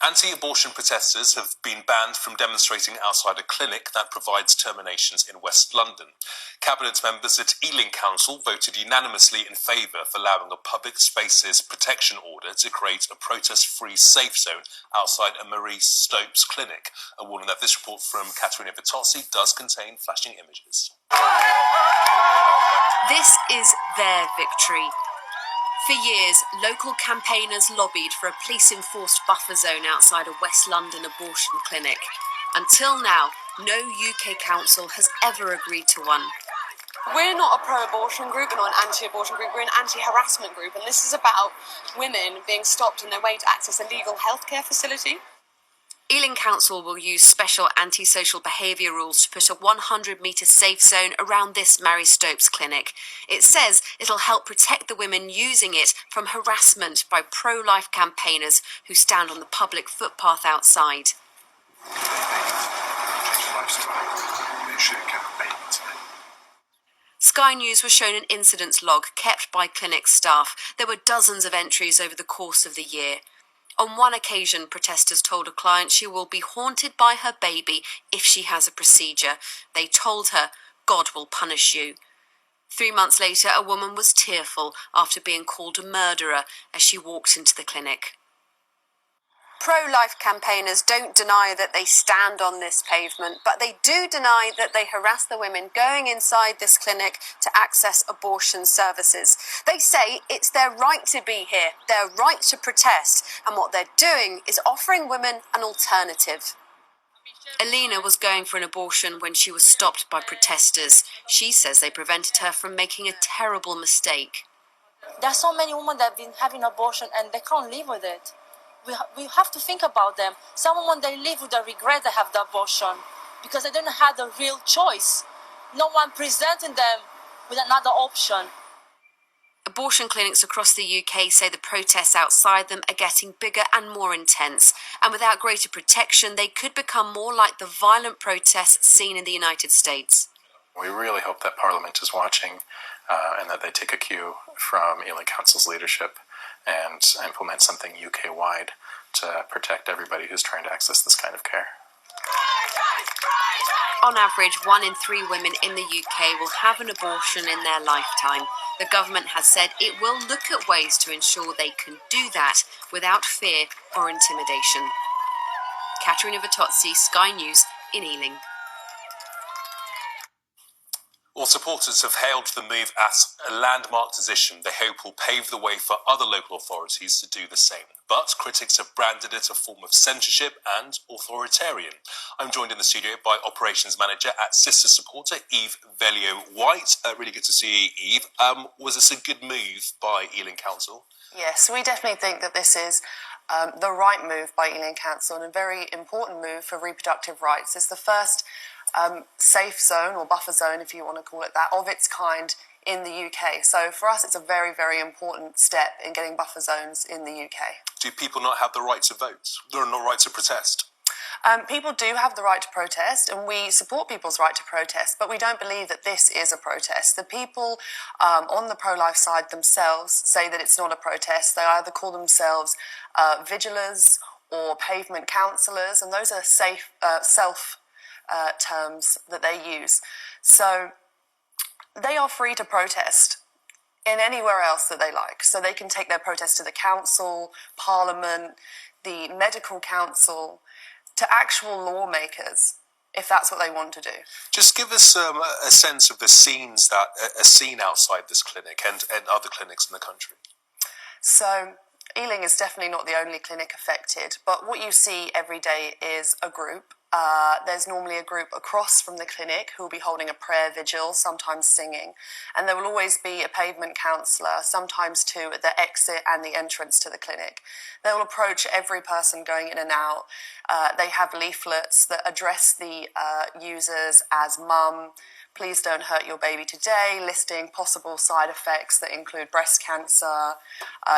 Anti-abortion protesters have been banned from demonstrating outside a clinic that provides terminations in West London. Cabinet members at Ealing Council voted unanimously in favour of allowing a public spaces protection order to create a protest-free safe zone outside a Marie Stopes clinic. A warning that this report from Caterina Vitozzi does contain flashing images. This is their victory. For years, local campaigners lobbied for a police-enforced buffer zone outside a West London abortion clinic. Until now, no UK council has ever agreed to one. We're not a pro-abortion group, we're not an anti-abortion group, we're an anti-harassment group, and this is about women being stopped in their way to access a legal healthcare facility. Ealing Council will use special antisocial behaviour rules to put a 100-metre safe zone around this Mary Stopes clinic. It says it'll help protect the women using it from harassment by pro-life campaigners who stand on the public footpath outside. Sky News was shown an incidents log kept by clinic staff. There were dozens of entries over the course of the year. On one occasion, protesters told a client she will be haunted by her baby if she has a procedure. They told her, God will punish you. 3 months later, a woman was tearful after being called a murderer as she walked into the clinic. Pro-life campaigners don't deny that they stand on this pavement, but they do deny that they harass the women going inside this clinic to access abortion services. They say it's their right to be here, their right to protest, and what they're doing is offering women an alternative. Alina was going for an abortion when she was stopped by protesters. She says they prevented her from making a terrible mistake. There are so many women that have been having abortion and they can't live with it. We have to think about them. Some women, they live with the regret they have the abortion because they didn't have the real choice. No one presenting them with another option. Abortion clinics across the UK say the protests outside them are getting bigger and more intense, and without greater protection, they could become more like the violent protests seen in the United States. We really hope that Parliament is watching and that they take a cue from Ealing Council's leadership and implement something UK-wide to protect everybody who's trying to access this kind of care. On average, 1 in 3 women in the UK will have an abortion in their lifetime. The government has said it will look at ways to ensure they can do that without fear or intimidation. Caterina Vitozzi, Sky News in Ealing. Well, supporters have hailed the move as a landmark decision they hope will pave the way for other local authorities to do the same. But critics have branded it a form of censorship and authoritarian. I'm joined in the studio by Operations Manager at Sister Supporter, Eve Velio-White. Really good to see you, Eve. Was this a good move by Ealing Council? Yes, we definitely think that this is the right move by Ealing Council and a very important move for reproductive rights. It's the first safe zone or buffer zone, if you want to call it that, of its kind in the UK. So for us, it's a very, very important step in getting buffer zones in the UK. Do people not have the right to vote? Or not right to protest? People do have the right to protest, and we support people's right to protest, but we don't believe that this is a protest. The people on the pro-life side themselves say that it's not a protest. They either call themselves vigilers or pavement counsellors, and those are self terms that they use. So they are free to protest in anywhere else that they like. So they can take their protest to the council, Parliament, the medical council, to actual lawmakers, if that's what they want to do. Just give us a sense of the scenes that are seen outside this clinic and other clinics in the country. So Ealing is definitely not the only clinic affected, but what you see every day is a group. There's normally a group across from the clinic who will be holding a prayer vigil, sometimes singing, and there will always be a pavement counsellor, sometimes two, at the exit and the entrance to the clinic. They will approach every person going in and out. They have leaflets that address the users as mum, please don't hurt your baby today, listing possible side effects that include breast cancer,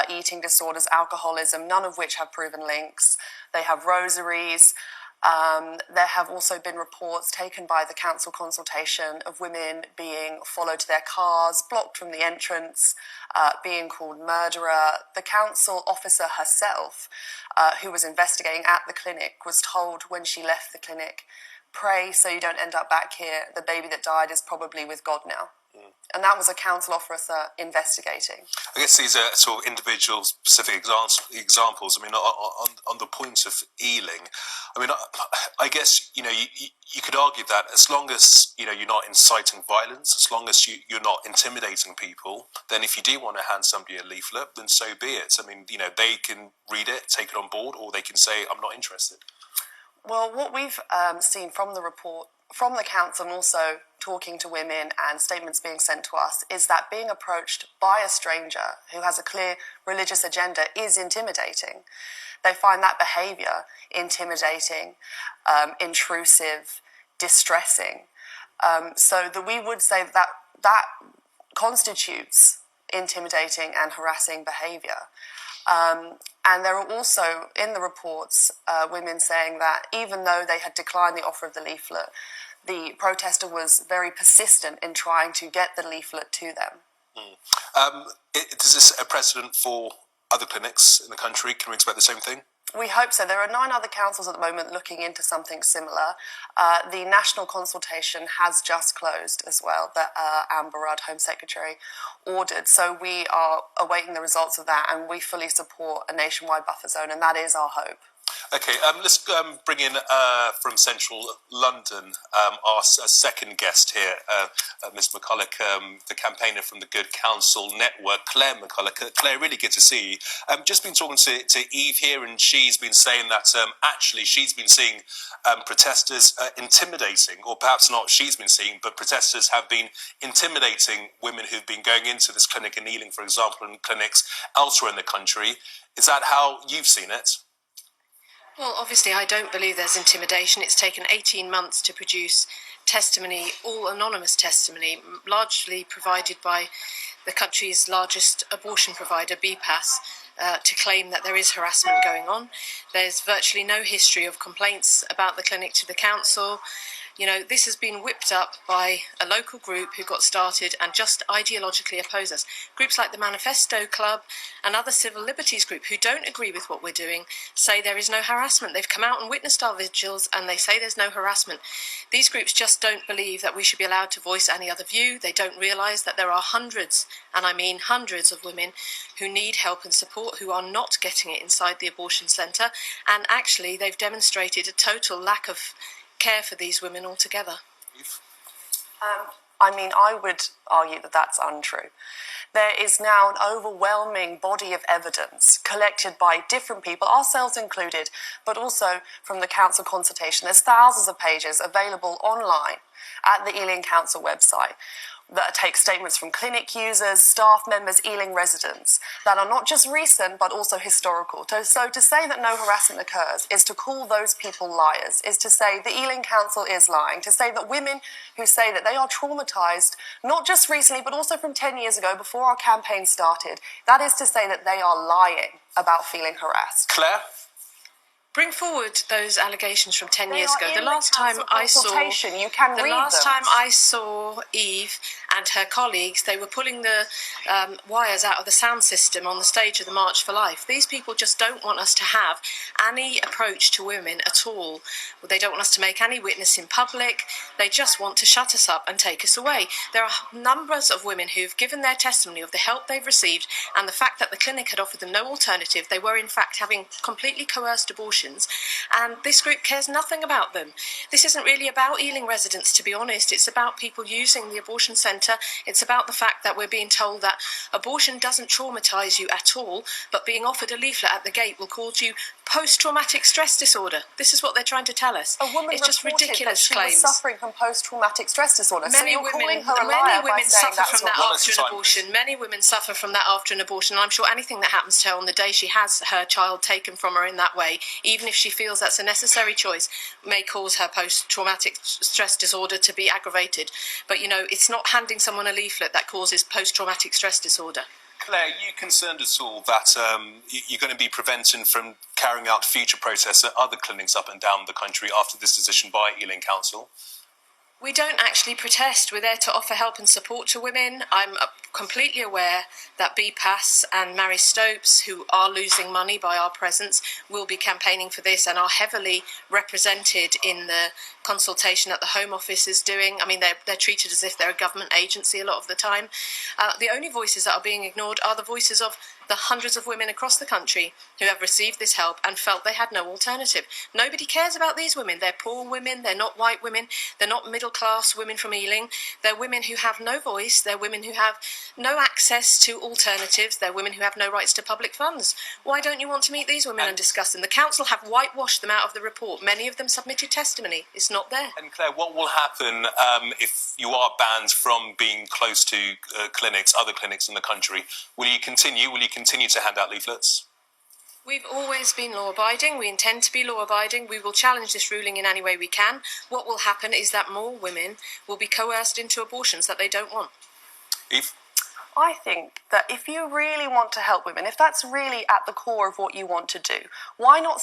eating disorders, alcoholism, none of which have proven links. They have rosaries. There have also been reports taken by the council consultation of women being followed to their cars, blocked from the entrance, being called murderer. The council officer herself, who was investigating at the clinic, was told when she left the clinic, "Pray so you don't end up back here. The baby that died is probably with God now." And that was a council officer investigating. I guess these are sort of individual specific examples. I mean, on the point of Ealing, I mean, I guess, you could argue that as long as, you're not inciting violence, as long as you're not intimidating people, then if you do want to hand somebody a leaflet, then so be it. I mean, they can read it, take it on board, or they can say, "I'm not interested." Well, what we've seen from the report, from the council, and also talking to women and statements being sent to us, is that being approached by a stranger who has a clear religious agenda is intimidating. They find that behaviour intimidating, intrusive, distressing. So that we would say that constitutes intimidating and harassing behaviour. And there are also, in the reports, women saying that even though they had declined the offer of the leaflet, the protester was very persistent in trying to get the leaflet to them. Is this a precedent for other clinics in the country? Can we expect the same thing? We hope so. There are 9 other councils at the moment looking into something similar. The national consultation has just closed as well, that Amber Rudd, Home Secretary, ordered. So we are awaiting the results of that, and we fully support a nationwide buffer zone, and that is our hope. Okay, let's bring in from central London our second guest here, Ms. McCullough, the campaigner from the Good Counsel Network, Clare McCullough. Clare, really good to see you. Just been talking to Eve here, and she's been saying that actually she's been seeing protesters intimidating, or perhaps not she's been seeing, but protesters have been intimidating women who've been going into this clinic in Ealing, for example, and clinics elsewhere in the country. Is that how you've seen it? Well, obviously, I don't believe there's intimidation. It's taken 18 months to produce testimony, all anonymous testimony, largely provided by the country's largest abortion provider, BPAS, to claim that there is harassment going on. There's virtually no history of complaints about the clinic to the council. This has been whipped up by a local group who got started and just ideologically oppose us. Groups like the Manifesto Club and other civil liberties group who don't agree with what we're doing say there is no harassment. They've come out and witnessed our vigils and they say there's no harassment. These groups just don't believe that we should be allowed to voice any other view. They don't realise that there are hundreds, and I mean hundreds, of women who need help and support, who are not getting it inside the abortion centre, and actually they've demonstrated a total lack of care for these women altogether. I would argue that that's untrue. There is now an overwhelming body of evidence collected by different people, ourselves included, but also from the council consultation. There's thousands of pages available online at the Ealing Council website that take statements from clinic users, staff members, Ealing residents, that are not just recent but also historical. So to say that no harassment occurs is to call those people liars, is to say the Ealing Council is lying, to say that women who say that they are traumatised, not just recently but also from 10 years ago before our campaign started, that is to say that they are lying about feeling harassed. Clare? Bring forward those allegations from 10 years ago. The last time I saw Eve and her colleagues, they were pulling the wires out of the sound system on the stage of the March for Life. These people just don't want us to have any approach to women at all. They don't want us to make any witness in public. They just want to shut us up and take us away. There are numbers of women who've given their testimony of the help they've received and the fact that the clinic had offered them no alternative. They were in fact having completely coerced abortions, and this group cares nothing about them. This isn't really about Ealing residents, to be honest. It's about people using the abortion centre. It's about the fact that we're being told that abortion doesn't traumatise you at all, but being offered a leaflet at the gate will cause you post-traumatic stress disorder. This is what they're trying to tell us. A woman it's just ridiculous that claims. She was suffering from post-traumatic stress disorder. Many women suffer from that after an abortion. Many women suffer from that after an abortion. And I'm sure anything that happens to her on the day she has her child taken from her in that way, even if she feels that's a necessary choice, may cause her post-traumatic stress disorder to be aggravated. But, it's not handing someone a leaflet that causes post-traumatic stress disorder. Claire, are you concerned at all that you're going to be prevented from carrying out future protests at other clinics up and down the country after this decision by Ealing Council? We don't actually protest. We're there to offer help and support to women. I'm completely aware that BPAS and Mary Stopes, who are losing money by our presence, will be campaigning for this and are heavily represented in the consultation that the Home Office is doing. I mean, they're treated as if they're a government agency a lot of the time. The only voices that are being ignored are the voices of the hundreds of women across the country who have received this help and felt they had no alternative. Nobody cares about these women. They're poor women, they're not white women, they're not middle-class women from Ealing. They're women who have no voice, they're women who have no access to alternatives, they're women who have no rights to public funds. Why don't you want to meet these women and discuss them? The council have whitewashed them out of the report. Many of them submitted testimony. It's not there. And Claire, what will happen if you are banned from being close to clinics, other clinics in the country? Will you continue? Will you continue to hand out leaflets? We've always been law-abiding. We intend to be law-abiding. We will challenge this ruling in any way we can. What will happen is that more women will be coerced into abortions that they don't want. Eve? I think that if you really want to help women, if that's really at the core of what you want to do, why not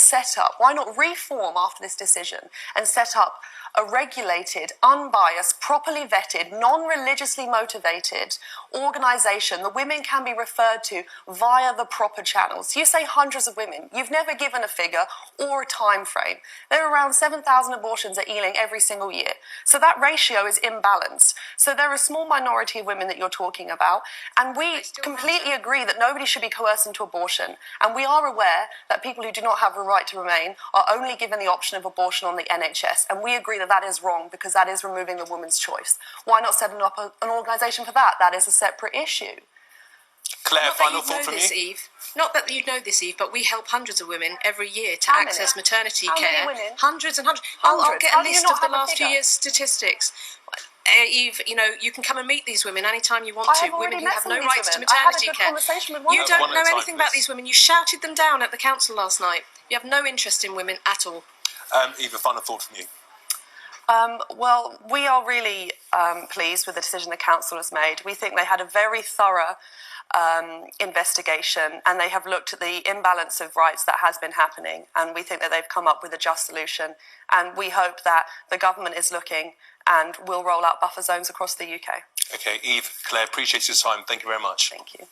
reform after this decision and set up a regulated, unbiased, properly vetted, non-religiously motivated organisation that women can be referred to via the proper channels. You say hundreds of women. You've never given a figure or a time frame. There are around 7,000 abortions at Ealing every single year. So that ratio is imbalanced. So there are a small minority of women that you're talking about, and we completely agree that nobody should be coerced into abortion. And we are aware that people who do not have a right to remain are only given the option of abortion on the NHS, and we agree that that is wrong because that is removing the woman's choice. Why not set up an organisation for that? That is a separate issue. Claire, final thought from you? Eve. Not that you know this, Eve, but we help hundreds of women every year to How many? access maternity How care. many women? Hundreds and hundreds. I'll Hundreds. get How a do you list not of the have a last few figure? years' statistics. Eve, you can come and meet these women anytime you want I to. have already Women who met have some no of these rights to women. I had a maternity good care. conversation with one You of them. don't One at know a anything time, about please. these women. You shouted them down at the council last night. You have no interest in women at all. Eve, a final thought from you? Well, we are really pleased with the decision the council has made. We think they had a very thorough investigation, and they have looked at the imbalance of rights that has been happening, and we think that they've come up with a just solution, and we hope that the government is looking and will roll out buffer zones across the UK. Okay, Eve, Claire, appreciate your time. Thank you very much. Thank you.